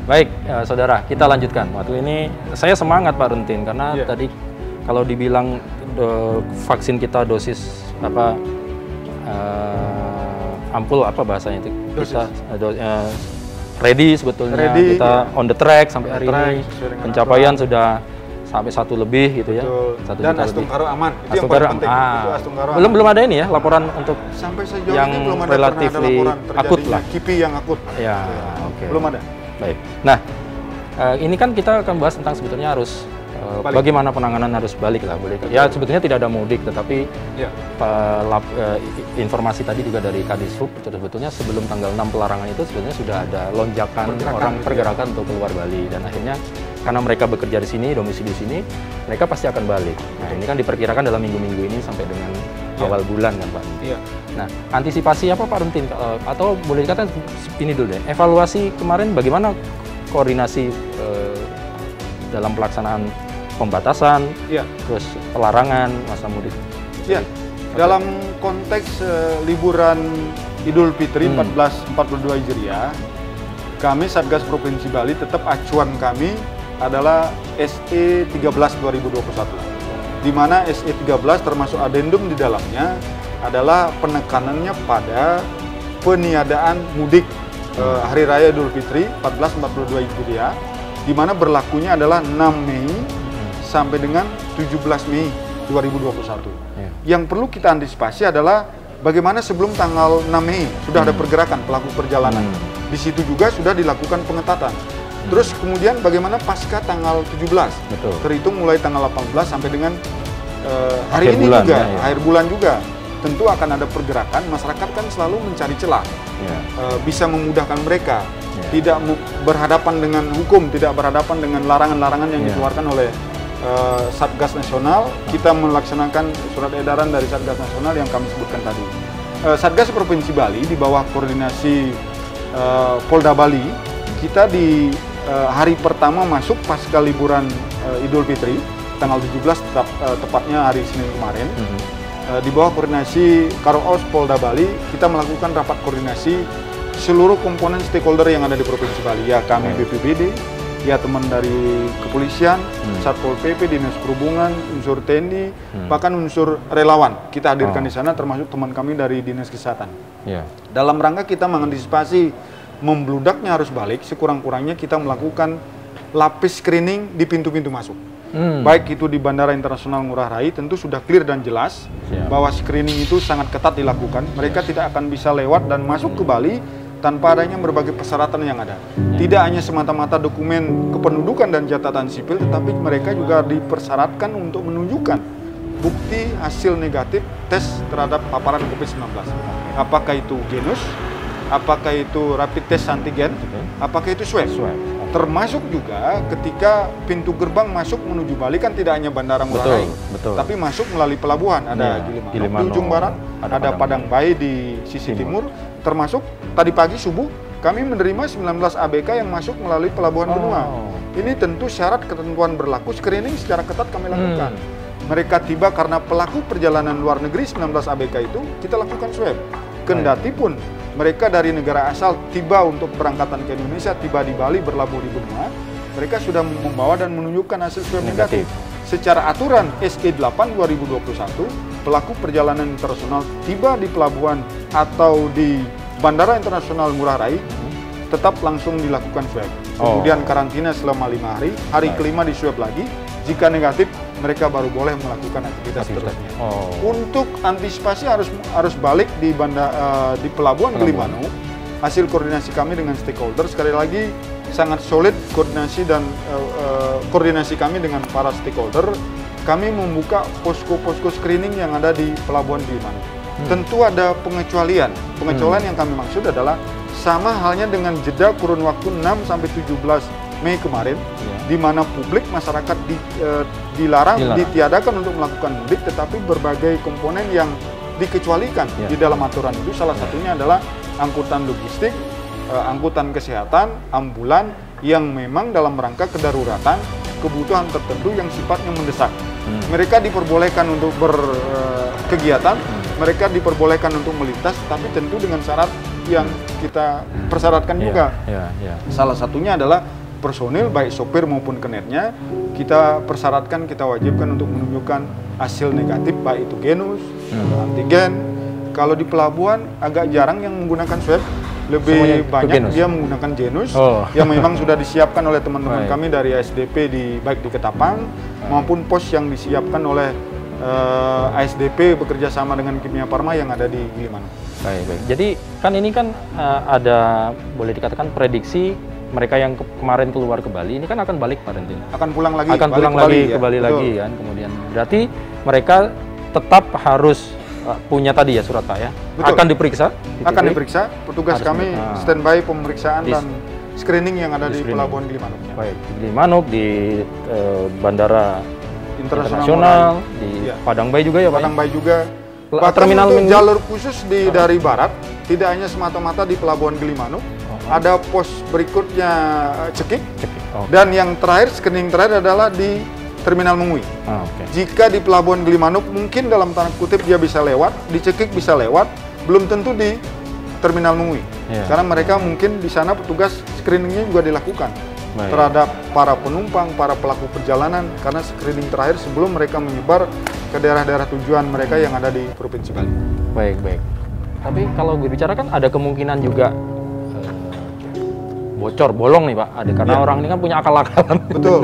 Baik, saudara, kita lanjutkan. Waktu ini saya semangat Pak Runtin karena tadi kalau dibilang vaksin kita dosis apa ampul apa bahasanya itu dosis. Kita ready sebetulnya, kita on the track sampai hari ini, pencapaian sudah sampai 1 lebih gitu ya. Dan Astungkaro aman. Itu Astungkaro yang paling penting. Belum ada ini ya laporan untuk sampai sejauh yang ini belum ada relatif akut lah. KIPI yang akut. Ya, oke. Belum ada. Baik. Nah, ini kan kita akan bahas tentang sebetulnya harus bagaimana penanganan arus balik lah, boleh. Ya sebetulnya tidak ada mudik, tetapi informasi tadi juga dari Kadishub sebetulnya sebelum tanggal 6 pelarangan itu sebetulnya sudah ada lonjakan pergerakan untuk keluar Bali, dan akhirnya karena mereka bekerja di sini, domisili di sini, mereka pasti akan balik. Nah ini kan diperkirakan dalam minggu-minggu ini sampai dengan awal bulan kan Pak. Nah antisipasi apa Pak Runtin? Atau boleh dikatakan ini dulu deh, evaluasi kemarin bagaimana koordinasi dalam pelaksanaan pembatasan, terus pelarangan masa mudik. Dalam konteks liburan Idul Fitri 1442 Hijriah, kami Satgas Provinsi Bali tetap acuan kami adalah SE 13 2021. Di mana SE 13 termasuk adendum di dalamnya adalah penekanannya pada peniadaan mudik Hari Raya Idul Fitri 1442 Hijriah, di mana berlakunya adalah 6 Mei sampai dengan 17 Mei 2021. Yang perlu kita antisipasi adalah bagaimana sebelum tanggal 6 Mei sudah ada pergerakan pelaku perjalanan. Di situ juga sudah dilakukan pengetatan. Terus kemudian bagaimana pasca tanggal 17? Terhitung mulai tanggal 18 sampai dengan hari ini juga, akhir bulan juga. Tentu akan ada pergerakan, masyarakat kan selalu mencari celah. Bisa memudahkan mereka. Tidak berhadapan dengan hukum, tidak berhadapan dengan larangan-larangan yang dikeluarkan oleh Satgas Nasional. Kita melaksanakan surat edaran dari Satgas Nasional yang kami sebutkan tadi. Satgas Provinsi Bali di bawah koordinasi Polda Bali, kita di hari pertama masuk pasca liburan Idul Fitri, tanggal 17 tepatnya hari Senin kemarin, di bawah koordinasi Karoos Polda Bali, kita melakukan rapat koordinasi seluruh komponen stakeholder yang ada di Provinsi Bali. Ya kami BPBD, ya teman dari kepolisian, Satpol PP, Dinas Perhubungan, unsur TNI, bahkan unsur relawan kita hadirkan di sana, termasuk teman kami dari Dinas Kesehatan. Dalam rangka kita mengantisipasi membludaknya arus balik, sekurang-kurangnya kita melakukan lapis screening di pintu-pintu masuk. Baik itu di Bandara Internasional Ngurah Rai, tentu sudah clear dan jelas bahwa screening itu sangat ketat dilakukan. Mereka tidak akan bisa lewat dan masuk ke Bali tanpa adanya berbagai persyaratan yang ada. Tidak hanya semata-mata dokumen kependudukan dan catatan sipil, tetapi mereka juga dipersyaratkan untuk menunjukkan bukti hasil negatif tes terhadap paparan COVID-19. Apakah itu genus, apakah itu rapid test antigen, apakah itu swab. Termasuk juga ketika pintu gerbang masuk menuju Bali kan tidak hanya Bandara Ngurah Rai, tapi masuk melalui pelabuhan. Ada Gilimanuk di ujung barat, ada Padang Bayi di sisi timur, termasuk tadi pagi subuh kami menerima 19 ABK yang masuk melalui Pelabuhan Benua. Ini tentu syarat ketentuan berlaku, screening secara ketat kami lakukan. Mereka tiba karena pelaku perjalanan luar negeri 19 ABK itu kita lakukan swab. Kendati pun mereka dari negara asal tiba untuk berangkatan ke Indonesia, tiba di Bali, berlabuh di Benua, mereka sudah membawa dan menunjukkan hasil swab negatif. Secara aturan SE 8 2021, pelaku perjalanan internasional tiba di pelabuhan atau di Bandara Internasional Ngurah Rai, tetap langsung dilakukan swab. Kemudian karantina selama 5 hari, hari kelima di swab lagi, jika negatif mereka baru boleh melakukan aktivitas seterusnya. Untuk antisipasi arus balik di pelabuhan Gilimanuk, hasil koordinasi kami dengan stakeholder sekali lagi sangat solid koordinasi dan koordinasi kami dengan para stakeholder. Kami membuka posko-posko screening yang ada di pelabuhan Gilimanuk. Tentu ada pengecualian. Pengecualian yang kami maksud adalah sama halnya dengan jeda kurun waktu 6 sampai 17 Mei kemarin, di mana publik masyarakat dilarang, ditiadakan untuk melakukan mudik, tetapi berbagai komponen yang dikecualikan di dalam aturan itu. Salah satunya adalah angkutan logistik, angkutan kesehatan, ambulan yang memang dalam rangka kedaruratan, kebutuhan tertentu yang sifatnya mendesak. Mereka diperbolehkan untuk berkegiatan, mereka diperbolehkan untuk melintas, tapi tentu dengan syarat yang kita persyaratkan juga. Salah satunya adalah personil, baik sopir maupun kernetnya, kita persyaratkan, kita wajibkan untuk menunjukkan hasil negatif, baik itu genus, antigen. Kalau di pelabuhan agak jarang yang menggunakan swab, lebih banyak dia menggunakan genus yang memang sudah disiapkan oleh teman-teman kami dari ASDP baik di Ketapang maupun pos yang disiapkan oleh ASDP bekerja sama dengan Kimia Farma yang ada di Gilimanuk. Baik. Jadi kan ini kan ada boleh dikatakan prediksi mereka yang kemarin keluar ke Bali ini kan akan balik Pak Rentin. Akan pulang lagi. Akan pulang lagi ke Bali lagi kan. Kemudian berarti mereka tetap harus punya tadi ya surat Pak ya. Betul. Akan diperiksa. Akan diperiksa. Petugas kami standby pemeriksaan dan screening yang ada di Pelabuhan Gilimanuk. Baik, di Gilimanuk, di Bandara Internasional, di Padang Bayi juga ya Pak? Padang Bayi juga. Bahkan terminal untuk jalur khusus dari barat, tidak hanya semata-mata di Pelabuhan Gilimanuk, ada pos berikutnya Cekik, dan yang terakhir, screening terakhir adalah di Terminal Mengui. Jika di Pelabuhan Gilimanuk mungkin dalam tanda kutip dia bisa lewat, di Cekik bisa lewat, belum tentu di Terminal Mengui. Karena mereka mungkin di sana petugas screeningnya juga dilakukan terhadap para penumpang, para pelaku perjalanan, karena screening terakhir sebelum mereka menyebar ke daerah-daerah tujuan mereka yang ada di Provinsi Bali. Baik. Tapi kalau berbicara kan ada kemungkinan juga bocor, bolong nih Pak, ada karena orang ini kan punya akal-akalan. Betul.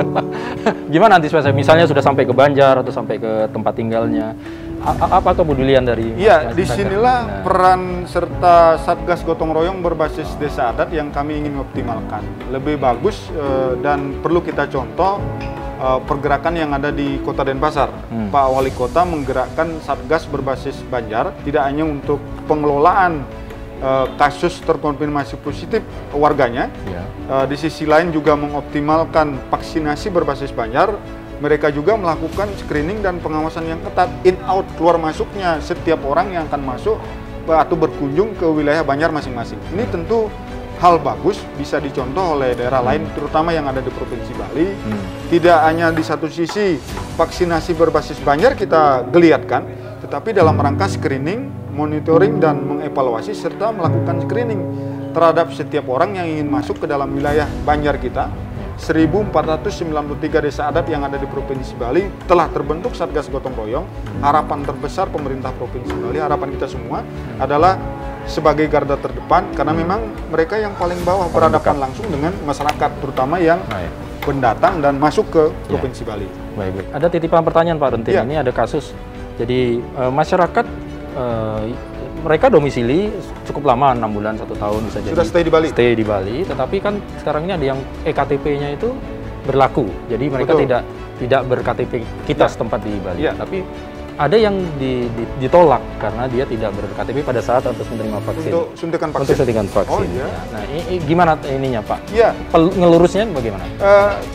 Gimana antisipasi? Misalnya sudah sampai ke Banjar atau sampai ke tempat tinggalnya, apa kepedulian dari? Iya, disinilah peran serta Satgas Gotong Royong berbasis desa adat yang kami ingin optimalkan. Lebih bagus dan perlu kita contoh pergerakan yang ada di Kota Denpasar. Pak Wali Kota menggerakkan Satgas berbasis Banjar, tidak hanya untuk pengelolaan kasus terkonfirmasi positif warganya, di sisi lain juga mengoptimalkan vaksinasi berbasis Banjar. Mereka juga melakukan screening dan pengawasan yang ketat, in-out, keluar masuknya setiap orang yang akan masuk atau berkunjung ke wilayah Banjar masing-masing. Ini tentu hal bagus, bisa dicontoh oleh daerah lain, terutama yang ada di Provinsi Bali. Tidak hanya di satu sisi vaksinasi berbasis Banjar kita geliatkan, tetapi dalam rangka screening, monitoring, dan mengevaluasi serta melakukan screening terhadap setiap orang yang ingin masuk ke dalam wilayah Banjar kita. 1.493 desa adat yang ada di Provinsi Bali telah terbentuk Satgas Gotong Royong. Harapan terbesar pemerintah Provinsi Bali, harapan kita semua adalah sebagai garda terdepan, karena memang mereka yang paling bawah berhadapan langsung dengan masyarakat, terutama yang pendatang dan masuk ke Provinsi Bali. Baik. Ada titipan pertanyaan Pak Rentin, ini ada kasus, jadi masyarakat mereka domisili cukup lama, 6 bulan, 1 tahun bisa jadi. Sudah stay di Bali? Stay di Bali, tetapi kan sekarang ini ada yang EKTP-nya itu berlaku. Jadi mereka tidak ber-KTP kita setempat di Bali. Tapi ada yang ditolak karena dia tidak ber-KTP pada saat harus menerima vaksin. Untuk suntikan vaksin? Untuk suntikan vaksin. Nah, gimana ininya Pak? Ngelurusnya bagaimana?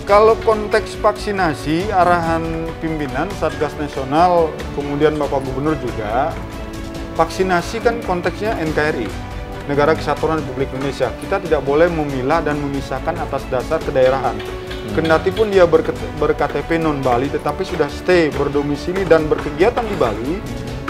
Kalau konteks vaksinasi, arahan pimpinan Satgas Nasional, kemudian Bapak Gubernur juga, vaksinasi kan konteksnya NKRI, Negara Kesatuan Republik Indonesia. Kita tidak boleh memilah dan memisahkan atas dasar kedaerahan. Kendati pun dia ber-KTP non-Bali, tetapi sudah stay, berdomisili, dan berkegiatan di Bali,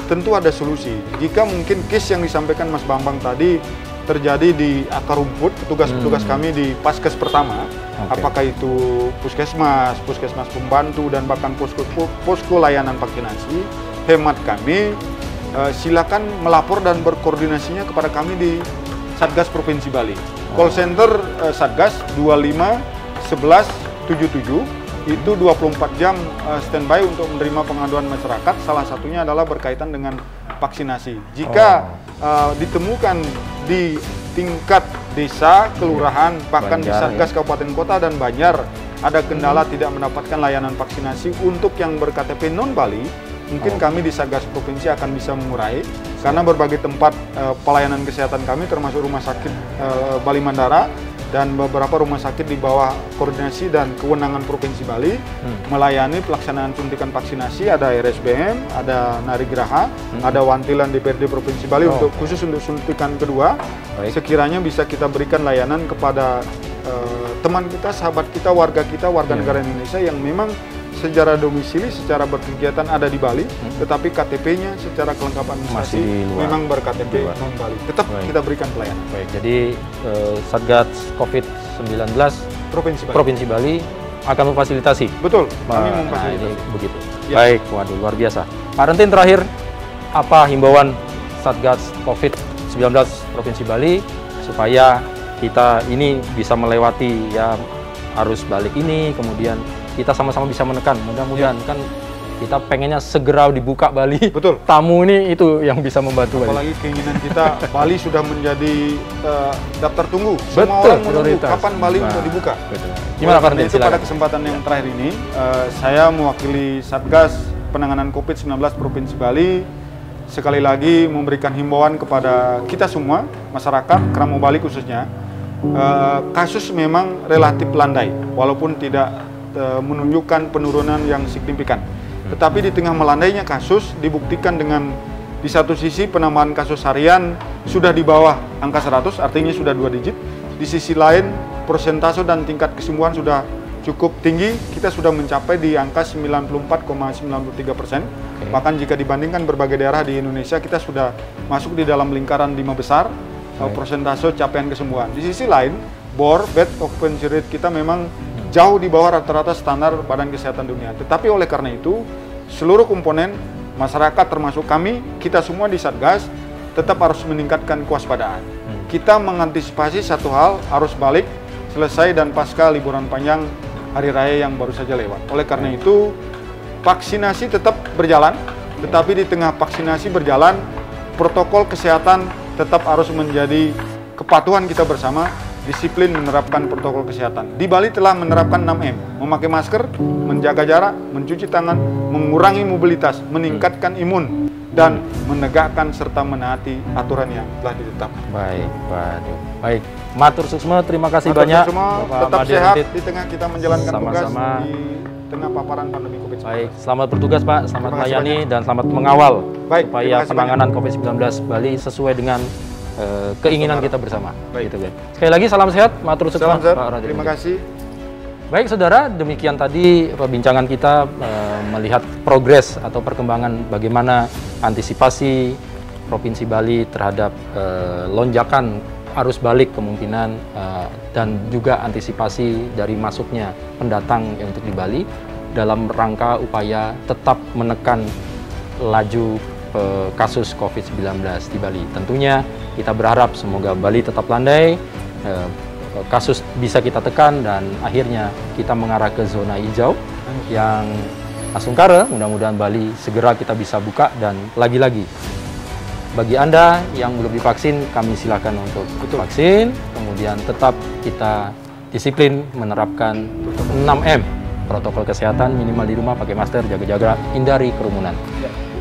tentu ada solusi. Jika mungkin case yang disampaikan Mas Bambang tadi terjadi di akar rumput, petugas-petugas kami di Paskes pertama, apakah itu puskesmas pembantu, dan bahkan posko layanan vaksinasi, hemat kami, silakan melapor dan berkoordinasinya kepada kami di Satgas Provinsi Bali. Call center Satgas 251177 itu 24 jam standby untuk menerima pengaduan masyarakat. Salah satunya adalah berkaitan dengan vaksinasi. Jika ditemukan di tingkat desa, kelurahan, bahkan di Satgas Kabupaten Kota dan Banjar ada kendala tidak mendapatkan layanan vaksinasi untuk yang ber-KTP non-Bali, mungkin kami di Satgas Provinsi akan bisa mengurai, karena berbagai tempat pelayanan kesehatan kami termasuk Rumah Sakit Bali Mandara dan beberapa rumah sakit di bawah koordinasi dan kewenangan Provinsi Bali melayani pelaksanaan suntikan vaksinasi. Ada RSBM, ada Narigraha, ada Wantilan DPRD Provinsi Bali untuk khusus untuk suntikan kedua. Sekiranya bisa kita berikan layanan kepada teman kita, sahabat kita, warga negara Indonesia yang memang secara domisili, secara berkegiatan ada di Bali, tetapi KTP-nya secara kelengkapan Masih di luar. memang berKTP Di luar. non Bali. Tetap Baik. kita berikan pelayanan. Baik, jadi Satgas COVID-19 Provinsi Bali. Provinsi Bali akan memfasilitasi. Betul, kami Nah, memfasilitasi. ini begitu. Ya. Baik, waduh luar biasa. Pak Rentin, terakhir apa himbauan Satgas COVID-19 Provinsi Bali supaya kita ini bisa melewati ya arus balik ini, kemudian kita sama-sama bisa menekan. Mudah-mudahan kan kita pengennya segera dibuka Bali. Betul. Tamu ini itu yang bisa membantu Bali. Apalagi keinginan kita, Bali sudah menjadi daftar tunggu. Semua Betul, orang menunggu prioritas. kapan Bali Nah, untuk dibuka. Betul. Gimana Pak Rentin? Itu pada Silakan. kesempatan yang terakhir ini, saya mewakili Satgas Penanganan COVID-19 Provinsi Bali, sekali lagi memberikan himbauan kepada kita semua, masyarakat, Keramo Bali khususnya, kasus memang relatif landai, walaupun tidak menunjukkan penurunan yang signifikan. Tetapi di tengah melandainya kasus, dibuktikan dengan di satu sisi penambahan kasus harian sudah di bawah angka 100, artinya sudah 2 digit. Di sisi lain, persentase dan tingkat kesembuhan sudah cukup tinggi, kita sudah mencapai di angka 94,93%. Bahkan jika dibandingkan berbagai daerah di Indonesia, kita sudah masuk di dalam lingkaran 5 besar persentase capaian kesembuhan. Di sisi lain, BOR, bed occupancy rate kita memang jauh di bawah rata-rata standar Badan Kesehatan Dunia. Tetapi oleh karena itu, seluruh komponen masyarakat termasuk kami, kita semua di Satgas tetap harus meningkatkan kewaspadaan. Kita mengantisipasi satu hal, arus balik selesai dan pasca liburan panjang hari raya yang baru saja lewat. Oleh karena itu, vaksinasi tetap berjalan, tetapi di tengah vaksinasi berjalan, protokol kesehatan tetap harus menjadi kepatuhan kita bersama, disiplin menerapkan protokol kesehatan. Di Bali telah menerapkan 6M, memakai masker, menjaga jarak, mencuci tangan, mengurangi mobilitas, meningkatkan imun, dan menegakkan serta menaati aturan yang telah ditetapkan. Baik, waduh. Baik, Matur Suksma, terima kasih Matur banyak. semua, Bapak tetap Made sehat Rentit. di tengah kita menjalankan tugas Sama-sama. di tengah paparan pandemi COVID-19. Baik, selamat bertugas Pak, selamat Terima kasih melayani dan selamat mengawal Baik, supaya terima kasih penanganan COVID-19 Bali sesuai dengan keinginan kita bersama. Baik. Gitu, Beb. Sekali lagi salam sehat, Matur Suksma. Salam sehat, Pak Rentit. terima kasih. Baik saudara, demikian tadi perbincangan kita melihat progres atau perkembangan bagaimana antisipasi Provinsi Bali terhadap lonjakan arus balik kemungkinan dan juga antisipasi dari masuknya pendatang untuk di Bali dalam rangka upaya tetap menekan laju kasus COVID-19 di Bali. Tentunya kita berharap semoga Bali tetap landai, kasus bisa kita tekan dan akhirnya kita mengarah ke zona hijau yang asungkara. Mudah-mudahan Bali segera kita bisa buka dan lagi-lagi bagi Anda yang belum divaksin, kami silakan untuk vaksin. Kemudian tetap kita disiplin menerapkan 6M, protokol kesehatan, minimal di rumah, pakai masker, jaga-jaga, hindari kerumunan.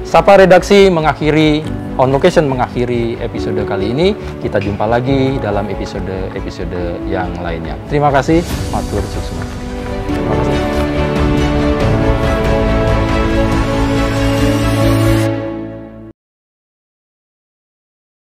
Sapa Redaksi mengakhiri On Location mengakhiri episode kali ini. Kita jumpa lagi dalam episode yang lainnya. Terima kasih, matur suwun.